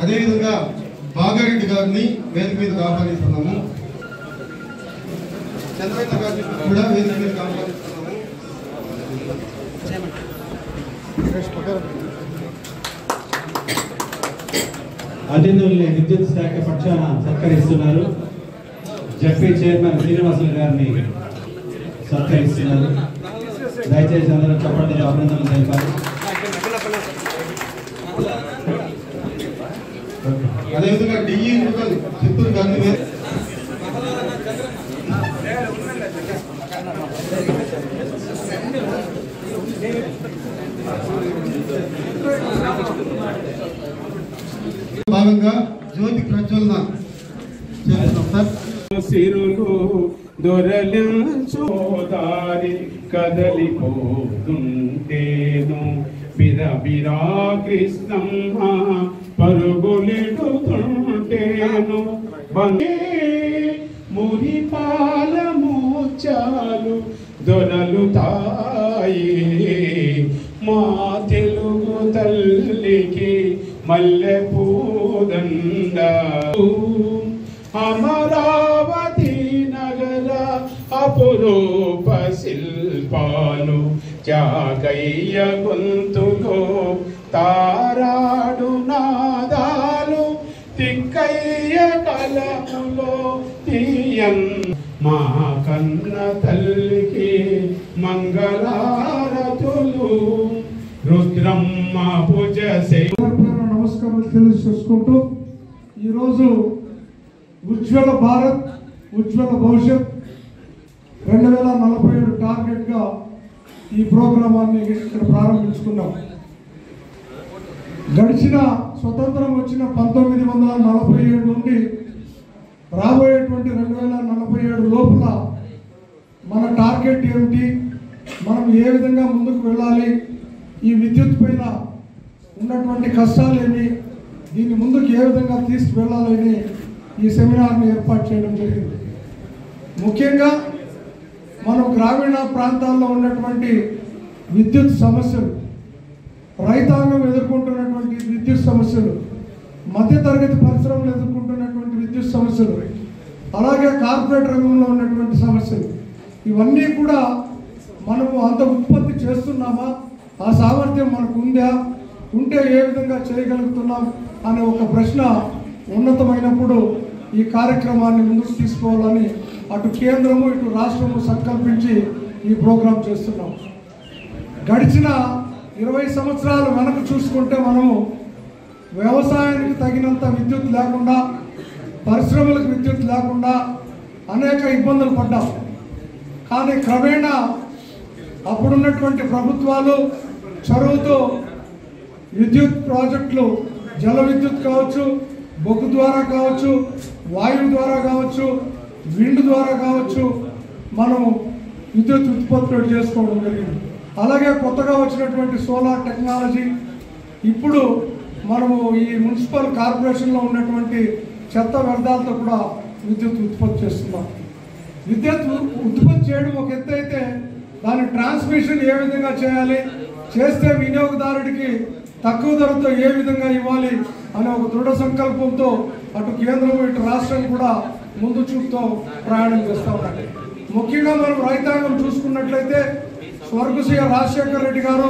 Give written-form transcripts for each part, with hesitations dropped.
అదేవిధంగా బాగారెడ్డి గారిని వేదిక మీదకి ఆహ్వానిస్తున్నాము. చంద్రయ్య గారిని కూడా వేదిక మీదకి ఆహ్వానిస్తున్నాము. అతిథుల్ని విద్యుత్ శాఖ పక్షాన సత్కరిస్తున్నారు. జడ్పీ చైర్మన్ శ్రీనివాసులు గారిని సత్కరిస్తున్నారు. దయచేసి అందరూ చప్పట్లతో అభినందనలు తెలిపారు. అదేవిధంగా డిఈ చిత్తూరు గారిని భాగంగా జ్యోతి ప్రజ్వలన చేస్తున్నాం సార్. సిరులు దొరలించోదారి కదలిపోతుంటేను బిరబిరా కృష్ణమ్మ పరుగులెడుతుంటేను బంగే మురిపాల మూచాలు దొరలుతాయి మా తెలుగు తల్లికి మల్లె పూదండ అమరావతి నగర అపురూప శిల్పాలు త్యాగయ్య గొంతులో తారాడు నాదాలు తిక్కయ్య కలములో తీయన్ మా కన్న తల్లికి మంగళారతులు రుద్రమ్మ భుజ నమస్కారాలు తెలియజేసుకుంటూ ఈరోజు ఉజ్వల భారత్ ఉజ్వల భవిష్యత్ 2047 టార్గెట్గా ఈ ప్రోగ్రామాన్ని ఇక్కడ ప్రారంభించుకున్నాం. గడిచిన స్వతంత్రం వచ్చిన 1947 నుండి రాబోయేటువంటి 2047 లోపల మన టార్గెట్ ఏమిటి, మనం ఏ విధంగా ముందుకు వెళ్ళాలి, ఈ విద్యుత్ పైన ఉన్నటువంటి కష్టాలేమి, దీన్ని ముందుకు ఏ విధంగా తీసుకువెళ్ళాలని ఈ సెమినార్ని ఏర్పాటు చేయడం జరిగింది. ముఖ్యంగా మనం గ్రామీణ ప్రాంతాల్లో ఉన్నటువంటి విద్యుత్ సమస్యలు, రైతాంగం ఎదుర్కొంటున్నటువంటి విద్యుత్ సమస్యలు, మధ్యతరగతి పరిశ్రమలు ఎదుర్కొంటున్నటువంటి విద్యుత్ సమస్యలు, అలాగే కార్పొరేట్ రంగంలో ఉన్నటువంటి సమస్యలు, ఇవన్నీ కూడా మనము అంత ఉత్పత్తి చేస్తున్నామా, ఆ సామర్థ్యం మనకు ఉందా, ఉంటే ఏ విధంగా చేయగలుగుతున్నాం అనే ఒక ప్రశ్న ఉన్నతమైనప్పుడు ఈ కార్యక్రమాన్ని ముందుకు తీసుకోవాలని అటు కేంద్రము ఇటు రాష్ట్రము సంకల్పించి ఈ ప్రోగ్రాం చేస్తున్నాం. గడిచిన 20 సంవత్సరాలు వెనక్కి చూసుకుంటే మనము వ్యవసాయానికి తగినంత విద్యుత్ లేకుండా, పరిశ్రమలకు విద్యుత్ లేకుండా అనేక ఇబ్బందులు పడ్డాం. కానీ క్రమేణా అప్పుడున్నటువంటి ప్రభుత్వాలు చొరవతో విద్యుత్ ప్రాజెక్టులు, జల విద్యుత్ కావచ్చు, బొగ్గు ద్వారా కావచ్చు, వాయువు ద్వారా కావచ్చు, విండ్ ద్వారా కావచ్చు, మనం విద్యుత్ ఉత్పత్తులు చేసుకోవడం జరిగింది. అలాగే కొత్తగా వచ్చినటువంటి సోలార్ టెక్నాలజీ, ఇప్పుడు మనము ఈ మున్సిపల్ కార్పొరేషన్లో ఉన్నటువంటి చెత్త వ్యర్థాలతో కూడా విద్యుత్ ఉత్పత్తి చేస్తున్నాం. విద్యుత్ ఉత్పత్తి చేయడం ఒక ఎత్తు అయితే, దాని ట్రాన్స్మిషన్ ఏ విధంగా చేయాలి, చేస్తే వినియోగదారుడికి తక్కువ ధరతో ఏ విధంగా ఇవ్వాలి అనే ఒక దృఢ సంకల్పంతో అటు కేంద్రం ఇటు రాష్ట్రం కూడా ముందు చూపుతో ప్రయాణం చేస్తూ ఉన్నాయి. ముఖ్యంగా మనం రైతాంగం చూసుకున్నట్లయితే స్వర్గశ్రీ రాజశేఖర రెడ్డి గారు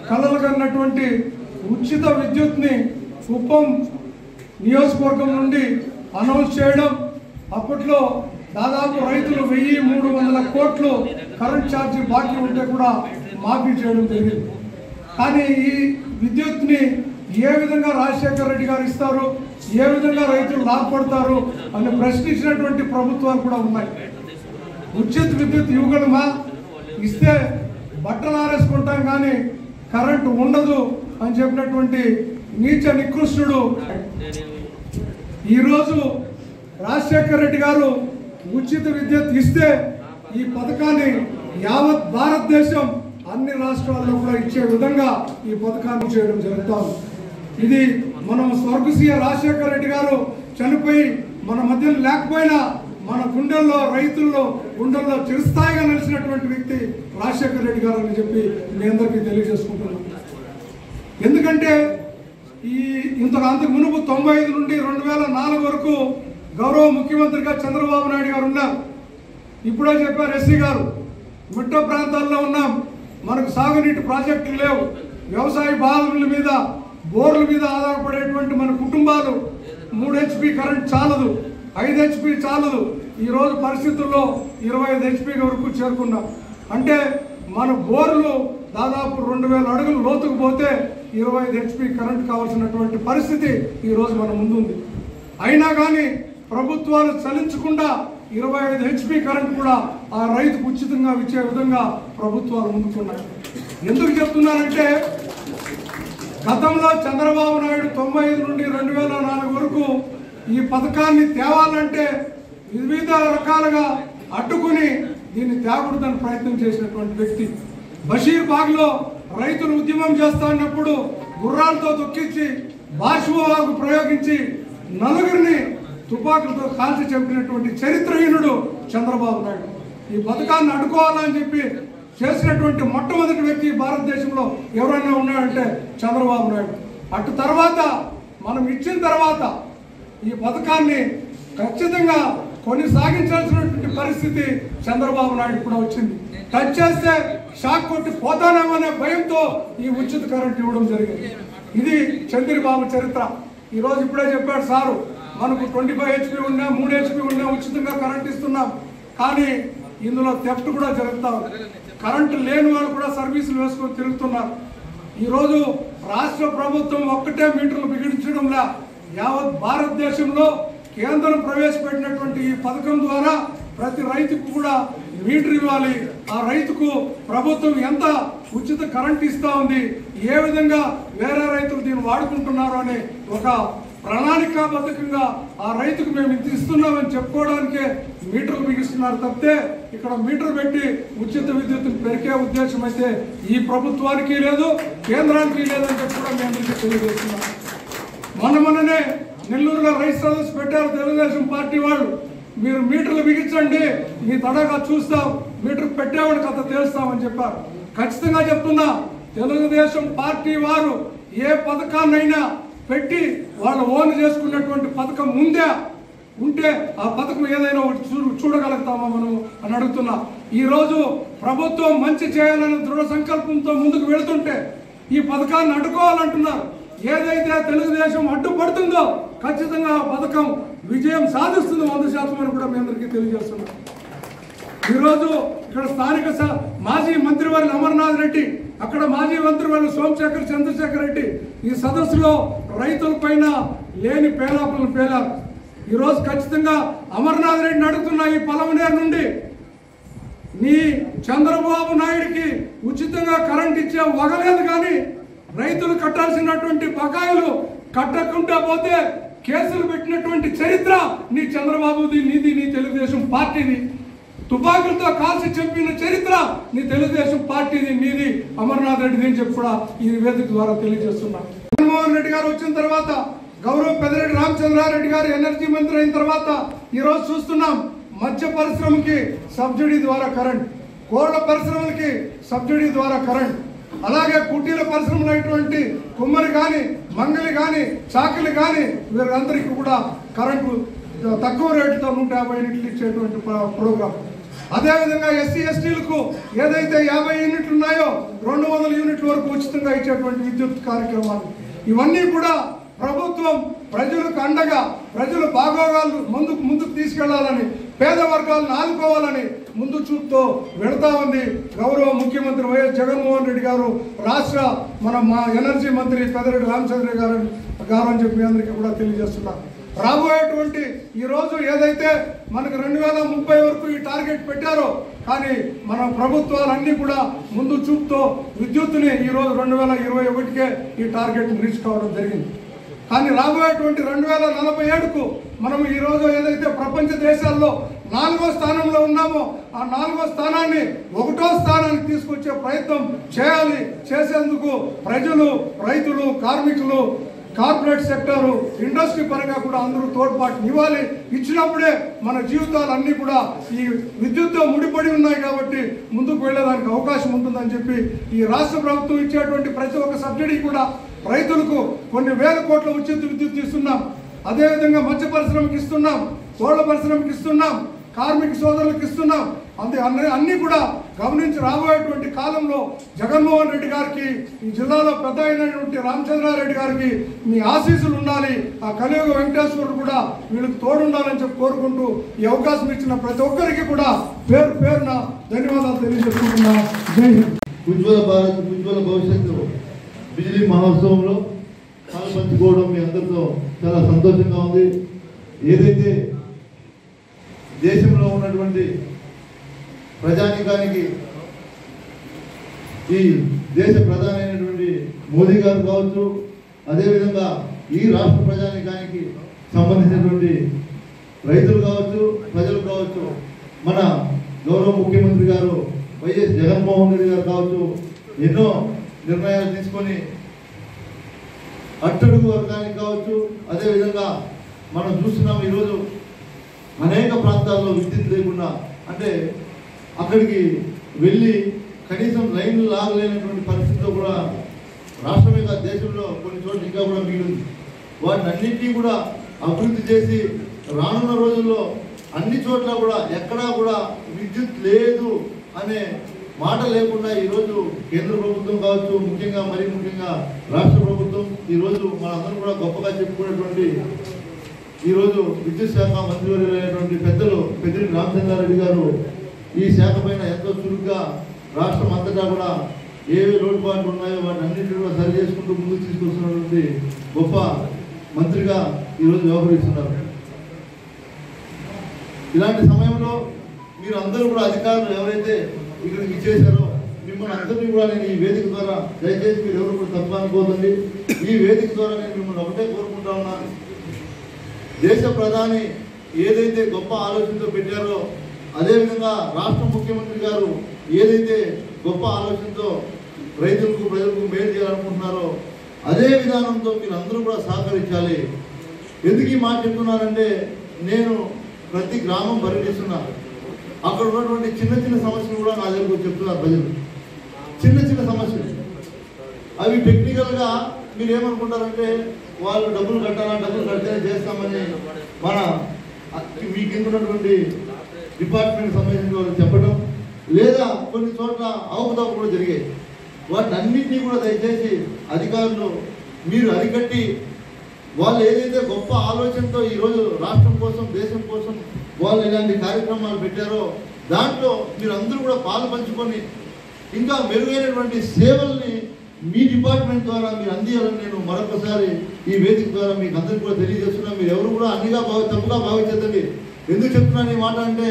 కలలు కన్నటువంటి ఉచిత విద్యుత్ని కుప్పం నియోజకవర్గం నుండి అనౌన్స్ చేయడం, అప్పట్లో దాదాపు రైతులు 1300 కోట్లు కరెంట్ ఛార్జీ బాకీ ఉంటే కూడా మాఫీ చేయడం జరిగింది. కానీ ఈ విద్యుత్ని ఏ విధంగా రాజశేఖర రెడ్డి గారు ఇస్తారు, ఏ విధంగా రైతులు లాభపడతారు అని ప్రశ్నించినటువంటి ప్రభుత్వాలు కూడా ఉన్నాయి. ఉచిత విద్యుత్ ఇవ్వగలమా, ఇస్తే బట్టలు ఆరేసుకుంటాం కానీ కరెంటు ఉండదు అని చెప్పినటువంటి నీచ నికృష్టుడు ఈరోజు రాజశేఖర రెడ్డి గారు ఉచిత విద్యుత్ ఇస్తే ఈ పథకాన్ని యావత్ భారతదేశం అన్ని రాష్ట్రాల్లో కూడా ఇచ్చే విధంగా ఈ పథకాన్ని చేయడం జరుగుతుంది. ఇది మనం స్వర్గశ్రీ రాజశేఖర రెడ్డి గారు చనిపోయి మన మధ్యలో లేకపోయినా మన గుండెల్లో, రైతుల్లో గుండెల్లో చిరస్థాయిగా నిలిచినటువంటి వ్యక్తి రాజశేఖర రెడ్డి గారు అని చెప్పి మీ అందరికీ తెలియజేసుకుంటున్నాను. ఎందుకంటే అంతకు మునుపు 95 నుండి 2004 వరకు గౌరవ ముఖ్యమంత్రిగా చంద్రబాబు నాయుడు గారు ఉన్నారు. ఇప్పుడే చెప్పారు ఎస్సీ గారు, మిట్ట ప్రాంతాల్లో ఉన్నాం, మనకు సాగునీటి ప్రాజెక్టులు లేవు, వ్యవసాయ బాధల మీద బోర్ల మీద ఆధారపడేటువంటి మన కుటుంబాలు 3 HP కరెంట్ చాలదు, 5 HP చాలదు. ఈరోజు పరిస్థితుల్లో 25 HP వరకు చేరుకున్నాం. అంటే మన బోర్లు దాదాపు 2000 అడుగులు లోతుకు పోతే 25 HP కరెంట్ కావాల్సినటువంటి పరిస్థితి ఈరోజు మన ముందుంది. అయినా కానీ ప్రభుత్వాలు చలించకుండా 25 HP కరెంట్ కూడా ఆ రైతుకు ఉచితంగా ఇచ్చే విధంగా ప్రభుత్వాలు ముందుకున్నాయి. ఎందుకు చెప్తున్నానంటే గతంలో చంద్రబాబు నాయుడు 95 నుండి 2004 వరకు ఈ పథకాన్ని తేవాలంటే వివిధ రకాలుగా అడ్డుకుని దీన్ని తేకూడదని ప్రయత్నం చేసినటువంటి వ్యక్తి. బషీర్బాగ్లో రైతులు ఉద్యమం చేస్తున్నప్పుడు గుర్రాలతో తొక్కించి బాష్పవాగు ప్రయోగించి నలుగురిని తుపాకులతో కాల్చి చంపినటువంటి చరిత్రహీనుడు చంద్రబాబు నాయుడు. ఈ పథకాన్ని అడ్డుకోవాలని చెప్పి చేసినటువంటి మొట్టమొదటి వ్యక్తి భారతదేశంలో ఎవరైనా ఉన్నాడంటే చంద్రబాబు నాయుడు. అటు తర్వాత మనం ఇచ్చిన తర్వాత ఈ పథకాన్ని ఖచ్చితంగా కొనసాగించాల్సినటువంటి పరిస్థితి చంద్రబాబు నాయుడు కూడా వచ్చింది. టచ్ చేస్తే షాక్ కొట్టి పోతానేమనే భయంతో ఈ ఉచిత కరెంట్ ఇవ్వడం జరిగింది. ఇది చంద్రబాబు చరిత్ర. ఈరోజు ఇప్పుడే చెప్పాడు సారు, మనకు 25 HP ఉన్నా 3 HP ఉన్నా ఉచితంగా కరెంట్ ఇస్తున్నాం, కానీ ఇందులో థెఫ్ట్ కూడా జరుగుతా ఉంది. కరెంటు లేని వాళ్ళు కూడా సర్వీసులు వేసుకొని తిరుగుతున్నారు. ఈరోజు రాష్ట్ర ప్రభుత్వం ఒక్కటే మీటర్లు బిగించడంలా యావత్ భారతదేశంలో కేంద్రం ప్రవేశపెట్టినటువంటి ఈ పథకం ద్వారా ప్రతి రైతుకు కూడా మీటర్ ఇవ్వాలి. ఆ రైతుకు ప్రభుత్వం ఎంత ఉచిత కరెంట్ ఇస్తా ఉంది, ఏ విధంగా వేరే రైతులు దీన్ని వాడుకుంటున్నారు అనే ఒక ప్రణాళికాబద్ధంగా ఆ రైతుకు మేము ఇంత ఇస్తున్నామని చెప్పుకోవడానికే మీటర్లు బిగిస్తున్నారు తప్పితే ఇక్కడ మీటర్ పెట్టి ఉచిత విద్యుత్తును పెరిగే ఉద్దేశం అయితే ఈ ప్రభుత్వానికి లేదు, కేంద్రానికి లేదని చెప్పి కూడా మేము తెలియజేస్తున్నాం. మొన్ననే నెల్లూరులో రైతు సదస్సు పెట్టారు తెలుగుదేశం పార్టీ వాళ్ళు. మీరు మీటర్లు బిగించండి, మీ తడగా చూస్తాం, మీటర్ పెట్టేవాడికి అంత తెలుస్తామని చెప్పారు. ఖచ్చితంగా చెప్తున్నా, తెలుగుదేశం పార్టీ వారు ఏ పథకాన్నైనా పెట్టి వాళ్ళు ఓన్ చేసుకున్నటువంటి పథకం ముందే ఉంటే ఆ పథకం ఏదైనా ఒకటి చూడగలుగుతామా మనం అని అడుగుతున్నా. ఈరోజు ప్రభుత్వం మంచి చేయాలనే దృఢ సంకల్పంతో ముందుకు వెళుతుంటే ఈ పథకాన్ని అడ్డుకోవాలంటున్నారు. ఏదైతే తెలుగుదేశం అడ్డుపడుతుందో ఖచ్చితంగా ఆ పథకం విజయం సాధిస్తుంది 100% అని కూడా మీ అందరికీ తెలియజేస్తున్నాం. ఈరోజు ఇక్కడ స్థానిక మాజీ మంత్రివర్యులు అమర్నాథ్ రెడ్డి, అక్కడ మాజీ మంత్రివర్యులు సోమశేఖర్ చంద్రశేఖర్ రెడ్డి ఈ సదస్సులో రైతుల పైన లేని పేలాపలను పేలారు. ఈరోజు ఖచ్చితంగా అమర్నాథ్ రెడ్డిని అడుగుతున్న ఈ పలమనేరు నుండి నీ చంద్రబాబు నాయుడికి ఉచితంగా కరెంట్ ఇచ్చే వగలేదు, కానీ రైతులు కట్టాల్సినటువంటి బకాయిలు కట్టకుండా పోతే కేసులు పెట్టినటువంటి చరిత్ర నీ చంద్రబాబుది, నీది, నీ తెలుగుదేశం పార్టీది. తుపాకులతో కాల్చి చంపిన చరిత్ర నీ తెలుగుదేశం పార్టీది, నీది, అమర్నాథ్ రెడ్డిది అని చెప్పి కూడా ఈ వేదిక ద్వారా తెలియజేస్తున్నా. జగన్మోహన్ రెడ్డి గారు వచ్చిన తర్వాత, గౌరవ పెద్దిరెడ్డి రామచంద్రారెడ్డి గారు ఎనర్జీ మంత్రి అయిన తర్వాత ఈరోజు చూస్తున్నాం మత్స్య పరిశ్రమకి సబ్సిడీ ద్వారా కరెంట్, కోళ్ల పరిశ్రమలకి సబ్సిడీ ద్వారా కరెంట్, అలాగే కుటీర పరిశ్రమలు అయినటువంటి కుమ్మరి కానీ, మంగలి కానీ, చాకిలి కానీ వీరందరికీ కూడా కరెంటు తక్కువ రేటుతో 150 యూనిట్లు ఇచ్చేటువంటి ప్రోగ్రాం. అదేవిధంగా ఎస్సీ ఎస్టీలకు ఏదైతే 50 యూనిట్లు ఉన్నాయో 200 యూనిట్ల వరకు ఉచితంగా ఇచ్చేటువంటి విద్యుత్ కార్యక్రమాలు, ఇవన్నీ కూడా ప్రభుత్వం ప్రజలకు అండగా ప్రజల బాగోగాలు ముందుకు తీసుకెళ్లాలని, పేద వర్గాలను ఆదుకోవాలని ముందు చూపుతో వెళతా ఉంది గౌరవ ముఖ్యమంత్రి వైఎస్ జగన్మోహన్ రెడ్డి గారు, రాష్ట్ర మా ఎనర్జీ మంత్రి పెద్దిరెడ్డి రామచంద్ర గారు అని చెప్పి అందరికీ కూడా తెలియజేస్తున్నారు. రాబోయేటువంటి ఈ రోజు ఏదైతే మనకు 2030 వరకు ఈ టార్గెట్ పెట్టారో, కానీ మన ప్రభుత్వాలన్నీ కూడా ముందు చూపుతో విద్యుత్తుని ఈ రోజు 2021కే ఈ టార్గెట్ రీచ్ కావడం జరిగింది. కానీ రాబోయేటువంటి 2047కు మనం ఈ రోజు ఏదైతే ప్రపంచ దేశాల్లో 4వ స్థానంలో ఉన్నామో ఆ 4వ స్థానాన్ని 1వ స్థానానికి తీసుకొచ్చే ప్రయత్నం చేయాలి. చేసేందుకు ప్రజలు, రైతులు, కార్మికులు, కార్పొరేట్ సెక్టారు, ఇండస్ట్రీ పరంగా కూడా అందరూ తోడ్పాటు ఇవ్వాలి. ఇచ్చినప్పుడే మన జీవితాలన్నీ కూడా ఈ విద్యుత్తో ముడిపడి ఉన్నాయి కాబట్టి ముందుకు వెళ్ళేదానికి అవకాశం ఉంటుందని చెప్పి ఈ రాష్ట్ర ప్రభుత్వం ఇచ్చేటువంటి ప్రతి ఒక్క సబ్సిడీ కూడా రైతులకు కొన్ని వేల కోట్ల ఉచిత విద్యుత్ ఇస్తున్నాం. అదేవిధంగా మత్స్య పరిశ్రమకి ఇస్తున్నాం, కోళ్ల పరిశ్రమకి ఇస్తున్నాం, కార్మిక సోదరులకు ఇస్తున్నాం. అన్నీ కూడా గమనించి రాబోయేటువంటి కాలంలో జగన్మోహన్ రెడ్డి గారికి, ఈ జిల్లాలో పెద్ద అయినటువంటి రామచంద్రారెడ్డి గారికి మీ ఆశీస్సులు ఉండాలి. ఆ కలియుగ వెంకటేశ్వరుడు కూడా వీళ్ళకి తోడుండాలని చెప్పి కోరుకుంటూ ఈ అవకాశం ఇచ్చిన ప్రతి ఒక్కరికి కూడా పేరు పేరున ధన్యవాదాలు తెలియజేసుకుంటున్నా. జై హింద్. ఉజ్వల భారత్, ఉజ్వల భవిష్యత్తు బిజిలీ మహోత్సవంలో పాల్పంచుకోవడం మీ అందరితో చాలా సంతోషంగా ఉంది. ఏదైతే దేశంలో ఉన్నటువంటి ప్రజానికానికి ఈ దేశ ప్రధాని అయినటువంటి మోదీ గారు కావచ్చు, అదేవిధంగా ఈ రాష్ట్ర ప్రజానికానికి సంబంధించినటువంటి రైతులు కావచ్చు, ప్రజలు కావచ్చు, మన గౌరవ ముఖ్యమంత్రి గారు వైఎస్ జగన్మోహన్ రెడ్డి గారు కావచ్చు, ఎన్నో నిర్ణయాలు తీసుకొని అట్టడుగు వర్గానికి కావచ్చు, అదేవిధంగా మనం చూస్తున్నాం ఈరోజు అనేక ప్రాంతాల్లో విద్యుత్ లేకుండా, అంటే అక్కడికి వెళ్ళి కనీసం లైన్లు లాగలేనటువంటి పరిస్థితిలో కూడా రాష్ట్రమే కాదు దేశంలో కొన్ని చోట్ల ఇంకా కూడా మిగిలింది. వాటిని అన్నింటినీ కూడా అభివృద్ధి చేసి రానున్న రోజుల్లో అన్ని చోట్ల కూడా ఎక్కడా కూడా విద్యుత్ లేదు అనే మాట లేకుండా ఈరోజు కేంద్ర ప్రభుత్వం కావచ్చు, ముఖ్యంగా మరీ ముఖ్యంగా రాష్ట్ర ప్రభుత్వం ఈరోజు మనందరం కూడా గొప్పగా చెప్పుకునేటువంటి ఈరోజు విద్యుత్ శాఖ మంత్రివర్యులైనటువంటి పెద్దలు పెద్దిరెడ్డి రామచంద్రారెడ్డి గారు ఈ శాఖ పైన ఎంతో చురుగ్గా రాష్ట్రం అంతటా కూడా ఏవి లోటుపాట్లు ఉన్నాయో వాటి అన్నింటినీ కూడా సరి చేసుకుంటూ ముందుకు తీసుకొస్తున్నటువంటి గొప్ప మంత్రిగా ఈరోజు వ్యవహరిస్తున్నారు. ఇలాంటి సమయంలో మీరు అందరూ కూడా అధికారులు ఎవరైతే ఇక్కడికి ఇచ్చేశారో మిమ్మల్ని అందరినీ కూడా నేను ఈ వేదిక ద్వారా దయచేసి మీరు ఎవరు కూడా తప్పు అనుకోదండి. ఈ వేదిక ద్వారా నేను మిమ్మల్ని ఒకటే కోరుకుంటా ఉన్నాను. దేశ ప్రధాని ఏదైతే గొప్ప ఆలోచనతో పెట్టారో, అదేవిధంగా రాష్ట్ర ముఖ్యమంత్రి గారు ఏదైతే గొప్ప ఆలోచనతో రైతులకు ప్రజలకు మేలు చేయాలనుకుంటున్నారో అదే విధానంతో మీరు అందరూ కూడా సహకరించాలి. ఎందుకు ఈ మాట చెప్తున్నానంటే, నేను ప్రతి గ్రామం పర్యటిస్తున్నా, అక్కడ ఉన్నటువంటి చిన్న చిన్న సమస్యలు కూడా నా దగ్గరకు చెప్తున్నారు ప్రజలు. చిన్న చిన్న సమస్యలు అవి టెక్నికల్గా మీరు ఏమనుకుంటారంటే వాళ్ళు డబ్బులు కట్టాలా, డబ్బులు కడితేనే చేస్తామని మన మీ కింద ఉన్నటువంటి డిపార్ట్మెంట్ సంబంధించిన వాళ్ళు చెప్పడం, లేదా కొన్ని చోట్ల అవకతవకలు కూడా జరిగాయి. వాటిని అన్నింటినీ కూడా దయచేసి అధికారులు మీరు అరికట్టి వాళ్ళు ఏదైతే గొప్ప ఆలోచనతో ఈరోజు రాష్ట్రం కోసం, దేశం కోసం వాళ్ళు ఇలాంటి కార్యక్రమాలు పెట్టారో దాంట్లో మీరు అందరూ కూడా పాలు పంచుకొని ఇంకా మెరుగైనటువంటి సేవల్ని మీ డిపార్ట్మెంట్ ద్వారా మీరు అందియాలని నేను మరొకసారి ఈ వేదిక ద్వారా మీకు అందరికీ కూడా తెలియజేస్తున్నా. మీరు ఎవరు కూడా అన్నిగా తప్పుగా భావించదండి. ఎందుకు చెప్తున్నాను ఈ మాట అంటే,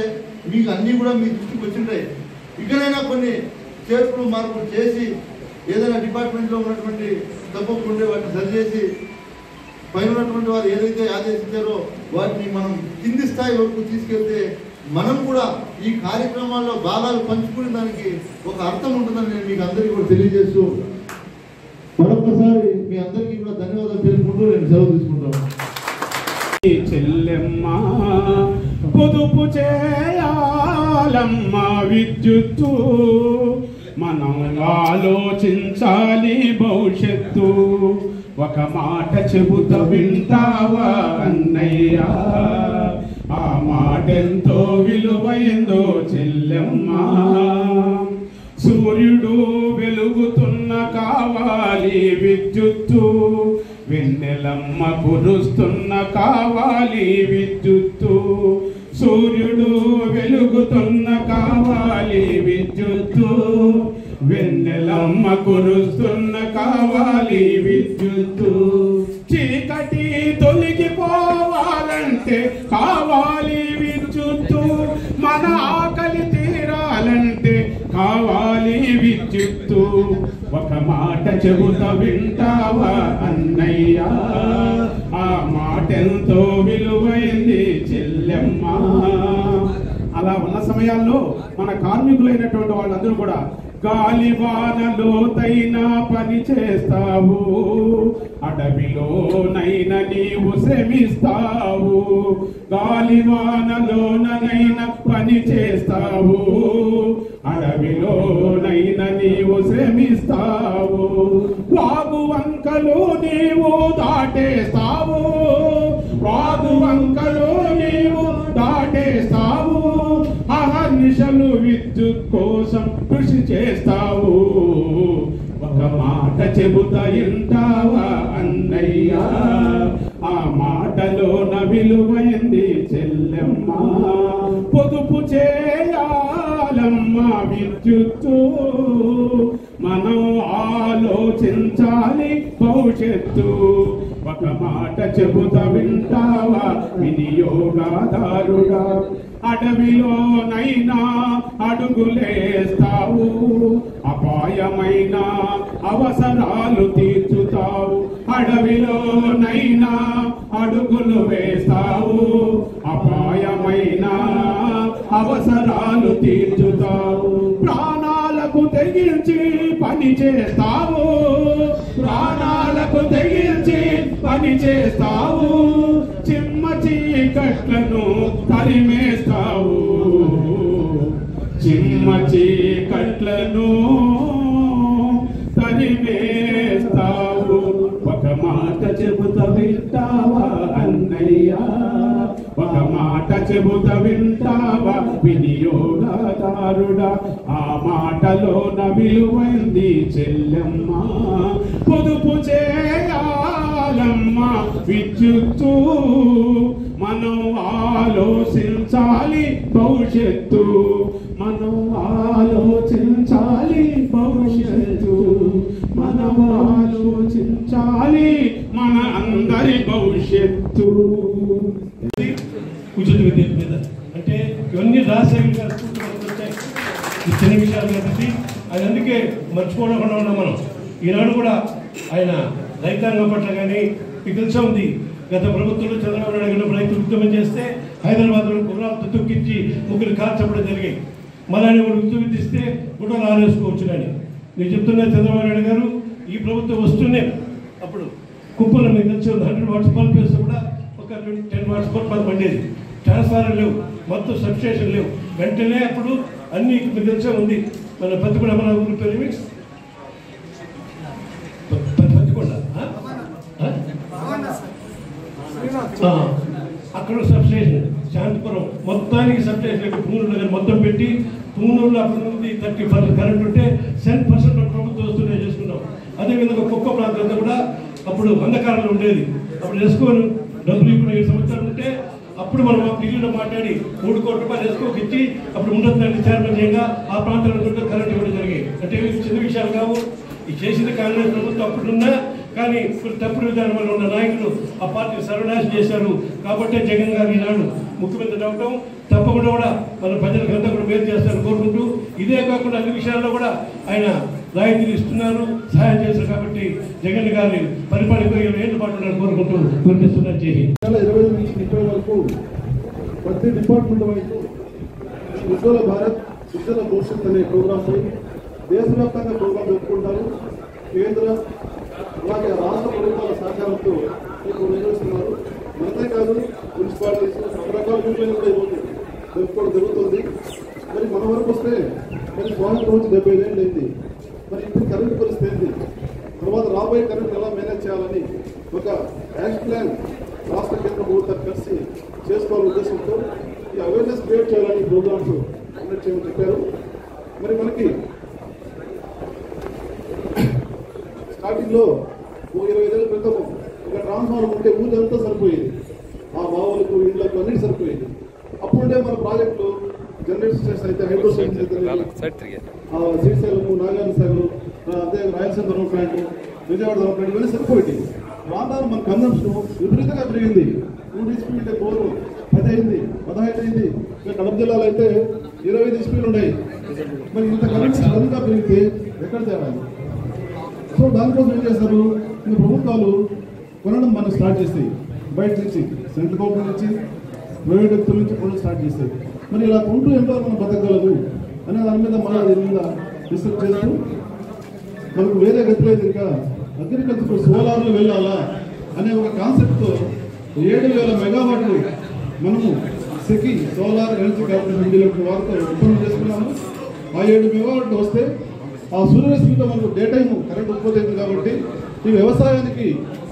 మీకు అన్నీ కూడా మీ దృష్టికి వచ్చింటాయి. ఇకనైనా కొన్ని చేర్పులు మార్పులు చేసి ఏదైనా డిపార్ట్మెంట్లో ఉన్నటువంటి తప్పులు ఉండే వాటిని సరిచేసి పైన ఉన్నటువంటి వారు ఏదైతే ఆదేశించారో వాటిని మనం కింది స్థాయి వరకు తీసుకెళ్తే మనం కూడా ఈ కార్యక్రమాల్లో భాగాలు పంచుకునే దానికి ఒక అర్థం ఉంటుందని నేను మీకు అందరికీ కూడా తెలియజేస్తూ మరొకసారి మీ అందరికీ కూడా ధన్యవాదాలు తెలుపుకుంటూ నేను సెలవు తీసుకుంటాను. చెల్లెమ్మ పొదుపు చేయాలమ్మ విద్యుత్తు, మనం ఆలోచించాలి భవిష్యత్తు. ఒక మాట చెబుతా వింటావా అన్నయ్య, ఆ మాట ఎంతో విలువైందో చెల్లెమ్మ. సూర్యుడు వెలుగుతున్న కావాలి విద్యుత్తు, వెన్నెలమ్మ కురుస్తున్న కావాలి విద్యుత్తు. సూర్యుడు వెలుగుతున్న కావాలి విద్యుత్తు, వెన్నెలమ్మ కురుస్తున్న కావాలి విద్యుత్తు. చీకటి తొలగిపోవాలంటే కావాలి విద్యుత్తు, మన ఆకలి తీరాలంటే కావాలి విద్యుత్తు. ఒక మాట చెబుతా వింటావా అన్నయ్య, ఆ మాట ఎంతో విలువైంది చెల్లెమ్మ. అలా ఉన్న సమయాల్లో మన కార్మికులైనటువంటి వాళ్ళందరూ కూడా గాలివానలోతైనా పని చేస్తావు, అడవిలోనైనా నీవు శ్రమిస్తావు. గాలివానలోనైనా పని చేస్తావు, అడవిలోనైనా నీవు శ్రమిస్తావు. వాగు వంకలు నీవు దాటేస్తావు, వాగు వంకలు నీవు దాటేస్తావు, అహర్నిశలు విద్యుత్ కోసం కృషి చేస్తావు. ఒక మాట చెబుతా వింటావా అన్నయ్యా, ఆ మాటలోన విలువైంది చెల్లెమ్మ. పొదుపు చేయాలమ్మ విద్యుత్తు, మనం ఆలోచించాలి భవిష్యత్తు. ఒక మాట చెబుతా వింటావా వినియోగదారుడా, అడవిలోనైనా అడుగులేస్తావు, అపాయమైన అవసరాలు తీర్చుతావు. అడవిలోనైనా అడుగులు వేస్తావు, అపాయమైన అవసరాలు తీర్చుతావు. ప్రాణాలకు తెగించి పని చేస్తావు, ప్రాణాలకు తెగించి పని చేస్తావు, చిమ్మ చీకట్లను తరిమేస్తావు, చిమ్మ చీకట్లను తరిమేస్తావు. ఒక మాట చెబుతా వింటావా అన్నయ్యా, ఒక మాట చెబుతా వింటావా వినియోగదారుడా, ఆ మాటలోన విలువైంది చెల్లెమ్మ. పొదుపు చేయాలమ్మ విద్యుత్తు, మనం ఆలోచించాలి భవిష్యత్తు, మనం ఆలోచించాలి భవిష్యత్తు, మనం ఆలోచించాలి మన అందరి భవిష్యత్తు. ఉచిత విద్యుత్ మీద అంటే ఇవన్నీ రాజశేఖర్ గారు వచ్చాయి, ఈ చిన్న విషయాలు కాబట్టి అది అందుకే మర్చిపోకుండా ఉన్నాం మనం. ఈనాడు కూడా ఆయన రైతాంగం పట్ల కానీ మీకు తెలిసే ఉంది, గత ప్రభుత్వంలో చంద్రబాబు నాయుడు గారు రైతు ఉద్యమం చేస్తే హైదరాబాద్లో గుర్రాలతో తొక్కించి ముగ్గురు కాల్చడం జరిగాయి. మళ్ళీ వాడు ఉద్యోగిస్తే గుడ్డలు ఆరేసుకోవచ్చు. కానీ నేను చెప్తున్నా, చంద్రబాబు నాయుడు గారు ఈ ప్రభుత్వం వస్తూనే అప్పుడు కుప్పలు మీకు తెలిసి 100 వాట్స్ బల్బ్ వేస్తే కూడా ఒక 10 వాట్స్ బల్బ్ పండేది. ట్రాన్స్ఫార్మర్ లేవు, మొత్తం సబ్స్టేషన్ లేవు. వెంటనే అప్పుడు అన్ని మీకు తెలిసే ఉంది, మన పత్తికొండ అమరావతి పేరు పత్తికొండ అక్కడ సబ్స్టేషన్ శాంతిపురం మొత్తానికి సబ్స్టేషన్ పూనూరులో కానీ మొత్తం పెట్టి పూనూరులో అక్కడ నుండి 30% కరెంట్ ఉంటే 10% ప్రభుత్వం వస్తున్నాయి చేసుకున్నాం. అదేవిధంగా కుక్క ప్రాంతంలో కూడా అప్పుడు అంధకారంలో ఉండేది. అప్పుడు ఎస్కోను డబ్బులు ఇప్పుడు 7 సంవత్సరాలు ఉంటే అప్పుడు మనం ఢిల్లీలో మాట్లాడి 3 కోట్ల రూపాయలు ఎస్కోకి ఇచ్చి అప్పుడు ఉండొద్దని చైర్మన్ చేయగా ఆ ప్రాంతంలో కరెంట్ ఇవ్వడం జరిగింది. అంటే చిన్న విషయాలు కావు. ఈ చేసింది కాంగ్రెస్ ప్రభుత్వం అప్పుడున్నా, కానీ ఇప్పుడు తప్పుడు విధానం వల్ల ఉన్న నాయకులు ఆ పార్టీ సర్వనాశం చేశారు. కాబట్టి జగన్ గారు ఈనాడు ముఖ్యమంత్రి అవడం తప్పకుండా కూడా మన ప్రజలకు అంతా కూడా మేలు చేస్తారని కోరుకుంటూ, ఇదే కాకుండా అన్ని విషయాల్లో కూడా ఆయన రాయితీలు ఇస్తున్నారు, సహాయం చేస్తారు. కాబట్టి జగన్ గారిని పరిపాలన 20 ఏళ్ళ పాటు కోరుకుంటూ కోరుకుంటున్నారు. చేసి 20 నుంచి 30 వరకు ప్రతి డిపార్ట్మెంట్ వైపు ఉజ్వల భారత్ ఉజ్వల భవిష్యత్ అనే ప్రోగ్రామ్స్ దేశవ్యాప్తంగా ప్రోగ్రాం జరుపుకుంటారు. కేంద్ర అలాగే రాష్ట్ర ప్రభుత్వాల సహకారంతో నిర్వహిస్తున్నారు. అంతేకాదు మున్సిపాలిటీస్ రకరకాల యూనియన్లు కూడా జరుపుకోవడం జరుగుతుంది. మరి మన వరకు వస్తే మరి స్వాతంత్రం వచ్చి 75 ఏళ్ళు అయింది. మరి ఇప్పుడు కరెంట్ పరిస్థితి ఏంటి, తర్వాత రాబోయే కరెంట్ ఎలా మేనేజ్ చేయాలని ఒక యాక్షన్ ప్లాన్ రాష్ట్ర కేంద్ర ప్రభుత్వాలు కలిసి చేసుకోవాలనే ఉద్దేశంతో ఈ అవేర్నెస్ క్రియేట్ చేయాలని ప్రోగ్రామ్స్ కండక్ట్ చేయమని చెప్పారు. మరి మనకి స్టార్టింగ్లో 25 ఏళ్ళ క్రితం ఒక ట్రాన్స్ఫార్మర్ ఉంటే ఊళ్ళంతా సరిపోయేది, ఆ బావులకు ఇళ్లకు అన్నిటి సరిపోయేది. అప్పుడే మన ప్రాజెక్టులు జనరేషన్ స్టేషన్ అయితే హైడ్రో స్టేషన్ అయితే శ్రీశైలము, నాగార్జున సాగర్, అదే Rayalaseema thermal plant, Vijayawada thermal plant ఇవన్నీ సరిపోయింది. రాను మన కన్జంప్షన్ విపరీతంగా పెరిగింది. 2 HP బోరు 10 అయింది, 15 అయింది. కడప జిల్లాలో అయితే 25 HP ఉన్నాయి. మరి ఇంత కన్జంప్షన్ అధికంగా పెరిగితే ఎక్కడ తేవాలి? సో దానికోసం ఏం చేస్తారు, ఈ ప్రభుత్వాలు కొనడం మనం స్టార్ట్ చేస్తాయి. బయట నుంచి సెంట్రల్ గవర్నమెంట్ నుంచి ప్రైవేట్ వ్యక్తుల నుంచి కొనడం స్టార్ట్ చేస్తాయి. మరి ఇలా కొంటూ ఎంతో మనం బతకగలదు అనే దాని మీద మనం దీని మీద రీసెర్చ్ చేస్తూ మనకు వేరే గతి లేదు, ఇంకా అగ్రికల్చర్ సోలార్లు వెళ్ళాలా అనే ఒక కాన్సెప్ట్తో 7,000 మెగావాట్లు మనము సెకి సోలార్ ఎనర్జీ కార్పొరేషన్ వారితో ఒప్పందం చేసుకున్నాము. ఆ 7 మెగావాట్లు వస్తే ఆ సూర్యరశ్మితో మనకు డే టైం కరెంట్ ఉత్పత్తి అవుతుంది కాబట్టి ఈ వ్యవసాయానికి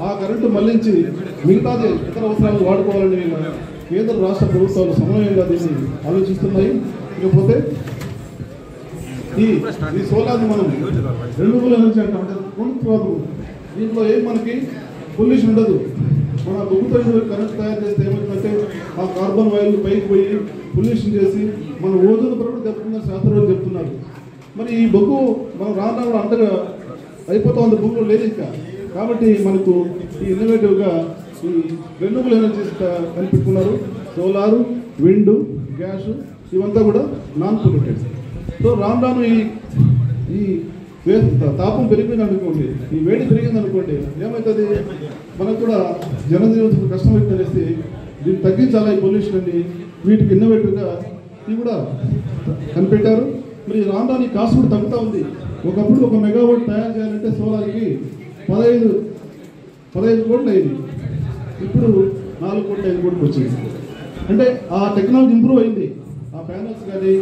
ఆ కరెంటు మళ్లించి మిగతాది ఇతర అవసరాలు వాడుకోవాలని కేంద్ర రాష్ట్ర ప్రభుత్వాలు సమన్వయంగా దీన్ని ఆలోచిస్తున్నాయి. ఇకపోతే ఈ సోలార్ని మనం రెన్యూవబుల్ ఎనర్జీ అంటాం. అంటే దీంట్లో ఏం మనకి పొల్యూషన్ ఉండదు. మన బొగ్గుతో కరెంట్ తయారు చేస్తే ఏమవుతుందంటే ఆ కార్బన్ వాయువులు పైకి పోయి పొల్యూషన్ చేసి మన ఓజోన్ పొర కూడా దెబ్బతిందని శాస్త్రవేత్తలు చెప్తున్నారు. మరి ఈ బొగ్గు మనం రాను అంతగా అయిపోతా ఉంది, భూమిలో లేదు ఇంకా. కాబట్టి మనకు ఈ ఇన్నోవేటివ్గా ఈ రెన్యూవబుల్ ఎనర్జీస్ కనిపెట్టుకున్నారు. సోలారు, విండ్, గ్యాస్ ఇవంతా కూడా నాన్ పొల్యూటెడ్. సో రాను ఈ తాపం పెరిగింది అనుకోండి, ఈ వేడి పెరిగింది అనుకోండి, ఏమవుతుంది మనకు కూడా జనజీవితం కష్టమైతే తెలిసి దీన్ని తగ్గించాలా ఈ పొల్యూషన్ అని వీటికి ఇన్నోవేటివ్గా ఇవి కూడా కనిపెట్టారు. మరి రాను ఈ కాస్ట్ కూడా తగ్గుతూ ఉంది. ఒకప్పుడు 1 మెగావాట్ తయారు చేయాలంటే సోలార్కి 15 కోట్లు అయింది. ఇప్పుడు 4 కోట్లు 5 కోట్లు వచ్చింది. అంటే ఆ టెక్నాలజీ ఇంప్రూవ్ అయింది. ఆ ప్యానల్స్ కానీ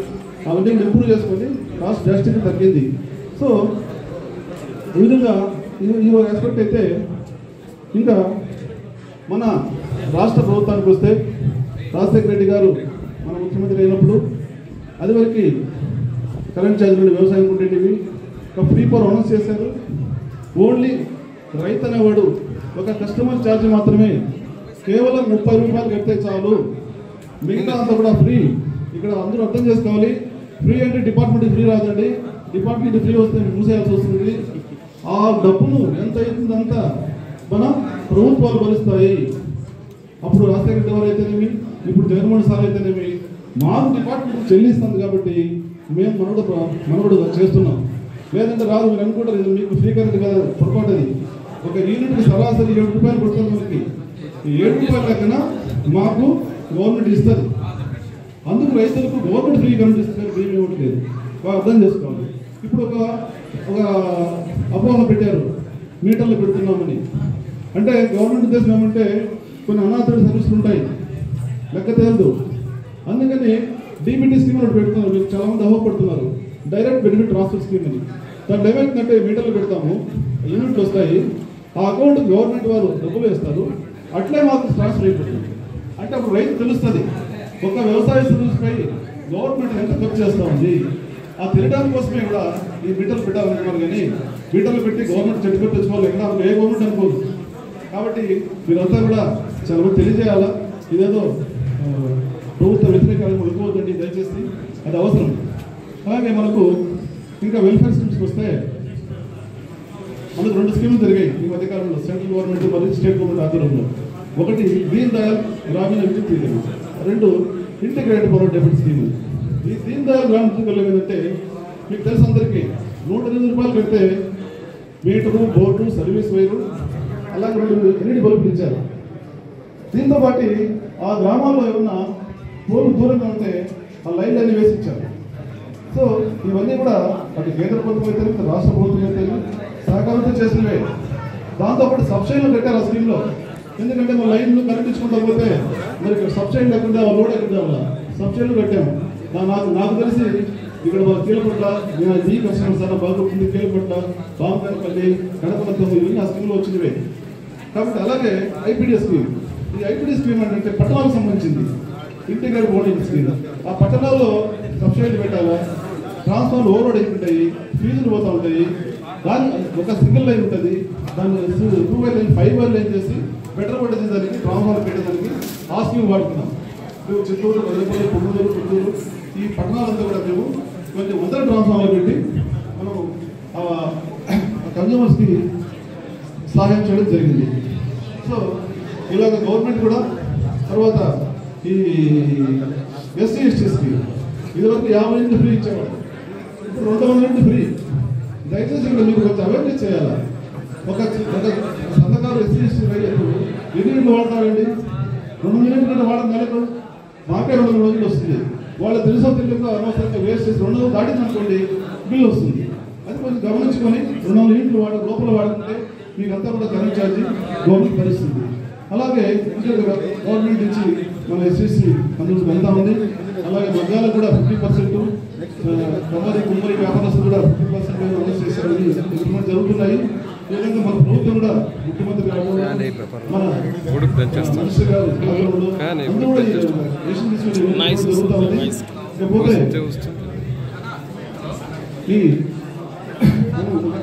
అవన్నీ ఇంప్రూవ్ చేసుకొని కాస్ట్ డ్రాస్టిక్గా తగ్గింది. సో ఈ విధంగా ఈ ఆస్పెక్ట్ అయితే ఇంకా మన రాష్ట్ర ప్రభుత్వానికి వస్తే రాజశేఖర రెడ్డి గారు మన ముఖ్యమంత్రి అయినప్పుడు అదివరకు కరెంట్ ఛార్జీలు వ్యవసాయం ఉండేటివి ఒక ఫ్రీ పవర్ అనౌన్స్ చేశారు. ఓన్లీ రైతు అనేవాడు ఒక కస్టమర్ ఛార్జ్ మాత్రమే కేవలం 30 రూపాయలు కడితే చాలు, మిగతా అంతా కూడా ఫ్రీ. ఇక్కడ అందరూ అర్థం చేసుకోవాలి, ఫ్రీ అంటే డిపార్ట్మెంట్ ఫ్రీ రాదండి. డిపార్ట్మెంట్ ఫ్రీ వస్తే మూసేయాల్సి వస్తుంది. ఆ డబ్బును ఎంత అవుతుంది అంతా మన ప్రభుత్వాలు భరిస్తాయి. అప్పుడు రాజశేఖర రెడ్డి గారు అయితేనేమి, ఇప్పుడు జగన్మోహన్ సార్ అయితేనేమి మాకు డిపార్ట్మెంట్ చెల్లిస్తుంది కాబట్టి మేము మనవడు చేస్తున్నాం. లేదంటే రాదు మీరు అనుకుంటారు ఇది మీకు ఫ్రీ కరెంట్ కదా, పొరపాటుది. ఒక యూనిట్కి సరాసరి 7 రూపాయలు పడుతుంది మనకి. ఈ 7 రూపాయల లెక్కన మాకు గవర్నమెంట్ ఇస్తుంది. అందుకు రైతులకు గవర్నమెంట్ ఫ్రీ కరెంట్ ఇస్తున్నారు, ఫ్రీ ఇవ్వట్లేదు. అర్థం చేసుకోవాలి. ఇప్పుడు ఒక అపోహ పెట్టారు, మీటర్లు పెడుతున్నామని. అంటే గవర్నమెంట్ ఉద్దేశం ఏమంటే కొన్ని అనాథ సర్వీసులు ఉంటాయి, లెక్క తేలదు. అందుకని డీబీటీ స్కీమ్ ఒకటి పెడుతున్నారు. మీరు చాలా మంది అహోపడుతున్నారు, డైరెక్ట్ బెనిఫిట్ ట్రాన్స్ఫర్ స్కీమ్ అని. దాంట్లో ఏమైతుందంటే మీటర్లు పెడతాము, యూనిట్లు వస్తాయి, ఆ అకౌంట్ గవర్నమెంట్ వారు డబ్బులు వేస్తారు, అట్లే మాకు ట్రాన్స్ఫర్ అయిపోతుంది. అంటే అప్పుడు రైతు తెలుస్తుంది ఒక వ్యవసాయ సర్వీస్పై గవర్నమెంట్ ఎంత ఖర్చు చేస్తూ ఉంది. ఆ తిరగడం కోసమే కూడా ఈ మీటర్లు పెట్టాలనుకున్నారు. కానీ మీటర్లు పెట్టి గవర్నమెంట్ చెట్టు తెచ్చుకోవాలి, ఎక్కడ ఏ గవర్నమెంట్ అనుకోదు. కాబట్టి మీరంతా కూడా చాలా మంది తెలియజేయాలా, ఇదేదో ప్రభుత్వ వ్యతిరేకాలను ఉడుకోవద్దండి దయచేసి, అది అవసరం. అలాగే మనకు ఇంకా వెల్ఫేర్ స్కీమ్స్కి వస్తే మనకు 2 స్కీములు జరిగాయి ఈ మధ్యకాలంలో, సెంట్రల్ గవర్నమెంట్ మరియు స్టేట్ గవర్నమెంట్ ఆధ్వర్యంలో. ఒకటి దీన్ దయాళ్ గ్రామీణ విద్యుత్ Yojana, 2 integrated power debit scheme. ఈ దీన్ దయాళ్ గ్రామీణ విద్యుత్ యోజన ఏంటంటే మీకు తెలుసు అందరికీ 108 రూపాయలు కడితే మీటరు, బోర్డు, సర్వీస్ వైరు, అలాగే 2 ఎల్ఈడి బల్బులు ఇచ్చారు. దీంతో పాటు ఆ గ్రామాల్లో ఏమన్నా పోలు దూరంగా ఉంటే ఆ లైన్లు అన్ని వేసి ఇచ్చారు. సో ఇవన్నీ కూడా అటు కేంద్ర ప్రభుత్వం అయితే రాష్ట్ర ప్రభుత్వం అయితే సహకారంతో చేసినవే. దాంతోపాటు సబ్సిడీలు కట్టారు ఆ స్కీమ్లో. ఎందుకంటే మన లైన్లు కరెంట్ ఇచ్చుకుంటా పోతే మరి సబ్సిడీ లేకుండా లోడ్ ఎక్కడ సబ్సిడీలు కట్టాము. నాకు తెలిసి ఇక్కడ కీలపట్ల ఈ కస్టమర్స్ అన్న బాగుంటుంది, కీలపట్ల, బాంబేపల్లి, కడపలతో ఇవన్నీ ఆ స్కీమ్లో వచ్చినవే. కాబట్టి అలాగే ఐపీడీ స్కీమ్, ఈ ఐపీడీ స్కీమ్ అంటే పట్టణాలకు సంబంధించింది, ఇంటిగ్రేటెడ్ బోర్డింగ్ స్కీమ్. ఆ పట్టణాల్లో సబ్సిడీలు పెట్టాలా, ట్రాన్స్ఫార్మర్ ఓవర్లోడ్ అయిపోతాయి, ఫీజులు పోతూ ఉంటాయి. దాని ఒక సింగిల్ లైన్ ఉంటుంది, దాన్ని 2 వైర్ లైన్ 5 వైర్ లైన్ చేసి బెటర్ పట్టేసి దానికి ట్రాన్స్ఫార్మర్ పెట్టేదానికి ఆ స్కీమ్ వాడుతున్నాం. మేము చిత్తూరు, వదిలిపల్లి, పొంగూరు, పుత్తూరు ఈ పట్టణాలంతా కూడా మేము కొంచెం 100 ట్రాన్స్ఫార్మర్లు పెట్టి మనం కన్జ్యూమర్స్కి సహాయం చేయడం జరిగింది. సో ఇలాగ గవర్నమెంట్ కూడా తర్వాత ఈ ఎస్సీ ఎస్టీస్కి ఇదివరకు 50 యూనిట్లు ఫ్రీ ఇచ్చేవాడు, ఇప్పుడు 200 యూనిట్లు ఫ్రీ. దయచేసి ఇక్కడ మీకు కొంచెం అవేర్నెస్ చేయాలా. ఒక సంతకాలు ఎస్సీ ఎస్టీ రైతులు 2 యూనిట్లు వాడతారండి, 2 యూనిట్లు వాడడం నెలకు మాకే 2 రోజులు వస్తుంది. వాళ్ళు తెలుసో తెలియక అనవసరంగా వేస్ట్ చేసి 200 దాటింది అనుకోండి బిల్లు వస్తుంది. అది కొంచెం గమనించుకొని 200 యూనిట్లు లోపల వాడుకుంటే మీకు అంతా కూడా కరెంట్ ఛార్జీ గవర్నమెంట్ భరిస్తుంది. అలాగే గవర్నమెంట్ నుంచి మన ఎస్సీసీ అందుకు వెళ్తా ఉంది. అలాగే మగ్గాలకు కూడా 50%, కమరి కుమ్మరి వ్యాపారస్తులు కూడా 50% అనౌన్స్ చేశారని ఇంప్లిమెంట్ జరుగుతున్నాయి. ఈ విధంగా మన ప్రభుత్వం కూడా ముఖ్యమంత్రి గారు మన మినిస్టర్ గారు అందరూ కూడా రేషన్ తీసుకుని జరుగుతూ ఉంది. ఇకపోతే ఈ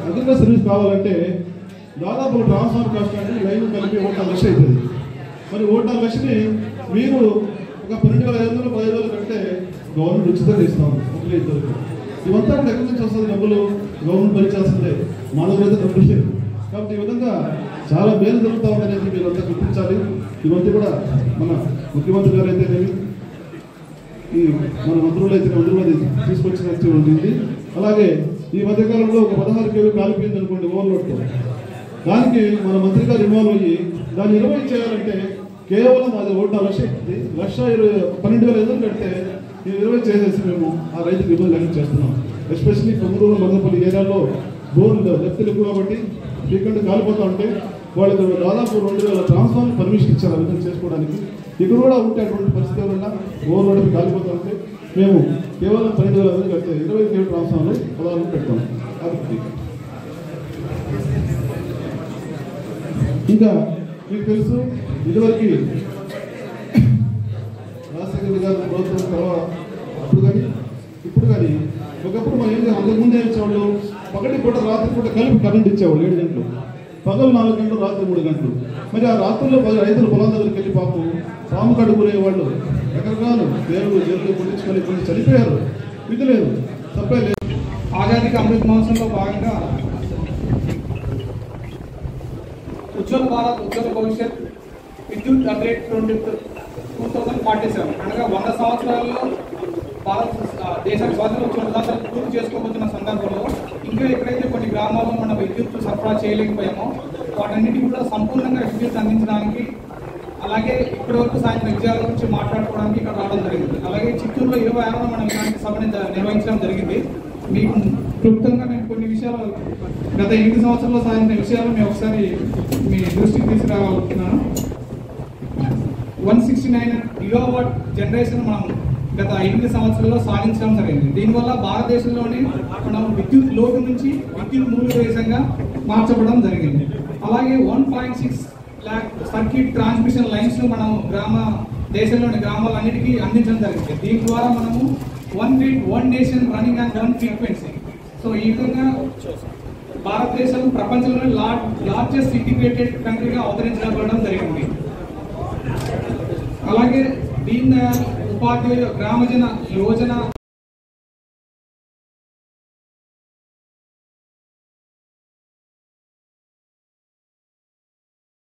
అగ్రికల్చర్ సర్వీస్ కావాలంటే దాదాపు ట్రాన్స్ఫార్మర్ కాస్ట్ అంటే లైన్ కలిపి 1,00,000 అవుతుంది. మరి 1,00,000ని మీరు ఒక 12,500 15,000 కంటే గవర్నమెంట్ ఉచితంగా ఇస్తాము ఒకరి ఇద్దరికి. ఇవంతా కూడా ఎక్కడి నుంచి వస్తుంది? డబ్బులు గవర్నమెంట్ భరించాల్సిందే, మా దగ్గర అయితే డబ్బులు లేదు. కాబట్టి ఈ విధంగా చాలా మేలు జరుగుతూ ఉందనేది మీరంతా గుర్తించాలి. ఇవన్నీ కూడా మన ముఖ్యమంత్రి గారు అయితేనేమి, ఈ మన మంత్రులు అయితే మంత్రులు తీసుకొచ్చినట్టు ఉంటుంది. అలాగే ఈ మధ్యకాలంలో ఒక 16 KV కాలిపోయింది అనుకోండి ఓవర్లోడ్తో, దానికి మన మంత్రి గారు ఇన్వాల్వ్ అయ్యి దాన్ని 20 చేయాలంటే కేవలం అది 1,00,000 12,500 పెడితే 20 చేసేసి మేము ఆ రైతుకు ఇబ్బంది లేకుండా చేస్తున్నాం. ఎస్పెషల్లీ కొమ్మూరు మందపల్లి ఏరియాలో బోర్లు డెప్తులు ఎక్కువ కాబట్టి ఇక్కడ కాలిపోతూ ఉంటే వాళ్ళకి దాదాపు 2,000 ట్రాన్స్ఫార్మర్ పర్మిషన్ ఇచ్చారు ఆ విధంగా చేసుకోవడానికి. ఇక్కడ కూడా ఉంటే అటువంటి పరిస్థితి వల్ల ఓవర్లోడ్ కాలిపోతూ ఉంటే మేము కేవలం 12,500 కడితే 20 KV ట్రాన్స్ఫార్మర్లు 16 పెడతాం. కాబట్టి ఇంకా మీకు తెలుసు, ఇదివరకు రాజశేఖర గారు ప్రభుత్వం తర్వాత అప్పుడు కానీ ఇప్పుడు కానీ ఒకప్పుడు మనం ఏం అంతకుముందే ఇచ్చేవాళ్ళు పగటి పూట రాత్రి పూట కలిపి కరెంట్ ఇచ్చేవాళ్ళు 7 గంటలు, పగలు 4 గంటలు, రాత్రి 3 గంటలు. మరి ఆ రాత్రుల్లో రైతులు పొలం దగ్గరికి వెళ్ళి పాపం పాము కడుగునేవాళ్ళు రకరకాలు పేర్లు జైలు పొట్టించుకొని కొన్ని చనిపోయారు. ఇది లేదు, తప్పే లేదు. ఆజాదీకి అమృత్ మహోత్సవంలో భాగంగా ఉజ్వల్ భారత్ ఉజ్వల భవిష్యత్ విద్యుత్ అప్డేట్ 2047 అనగా 100 సంవత్సరాల్లో భారత దేశానికి స్వాతంత్రం వచ్చిన ఉదాహరణ పూర్తి చేసుకోబోతున్న సందర్భంలో ఇంకా ఎక్కడైతే కొన్ని గ్రామాల్లో మనం విద్యుత్ సరఫరా చేయలేకపోయామో వాటన్నిటికీ కూడా సంపూర్ణంగా విద్యుత్ అందించడానికి, అలాగే ఇప్పటి వరకు సాయంత్రం విజయాల గురించి మాట్లాడుకోవడానికి ఇక్కడ రావడం జరిగింది. అలాగే చిత్తూరులో 26న మనం ఇలాంటి సభని నిర్వహించడం జరిగింది. మీకు క్లుప్తంగా నేను కొన్ని విషయాలు గత 8 సంవత్సరాల్లో సాధించిన విషయాలు మేము ఒకసారి మీ దృష్టికి తీసుకురావాలనుకుంటున్నాను. 169 గిగావాట్ జనరేషన్ మనం గత 8 సంవత్సరాల్లో సాధించడం జరిగింది. దీనివల్ల భారతదేశంలోనే మనం విద్యుత్ లోటు నుంచి విద్యుత్ మూల దేశంగా మార్చబడడం జరిగింది. అలాగే 1.6 lakh సర్క్యూట్ ట్రాన్స్మిషన్ లైన్స్ మనం దేశంలోని గ్రామాలన్నిటికీ అందించడం జరిగింది. దీని ద్వారా మనము 1 grid 1 nation running and 1 frequency. So ఈ విధంగా భారతదేశం ప్రపంచంలోని లార్జెస్ట్ ఇంటిగ్రేటెడ్ కంట్రీగా అవతరించబడడం జరిగింది. అలాగే దీన్ దయాళ్ ఉపాధ్యాయ గ్రామజన యోజన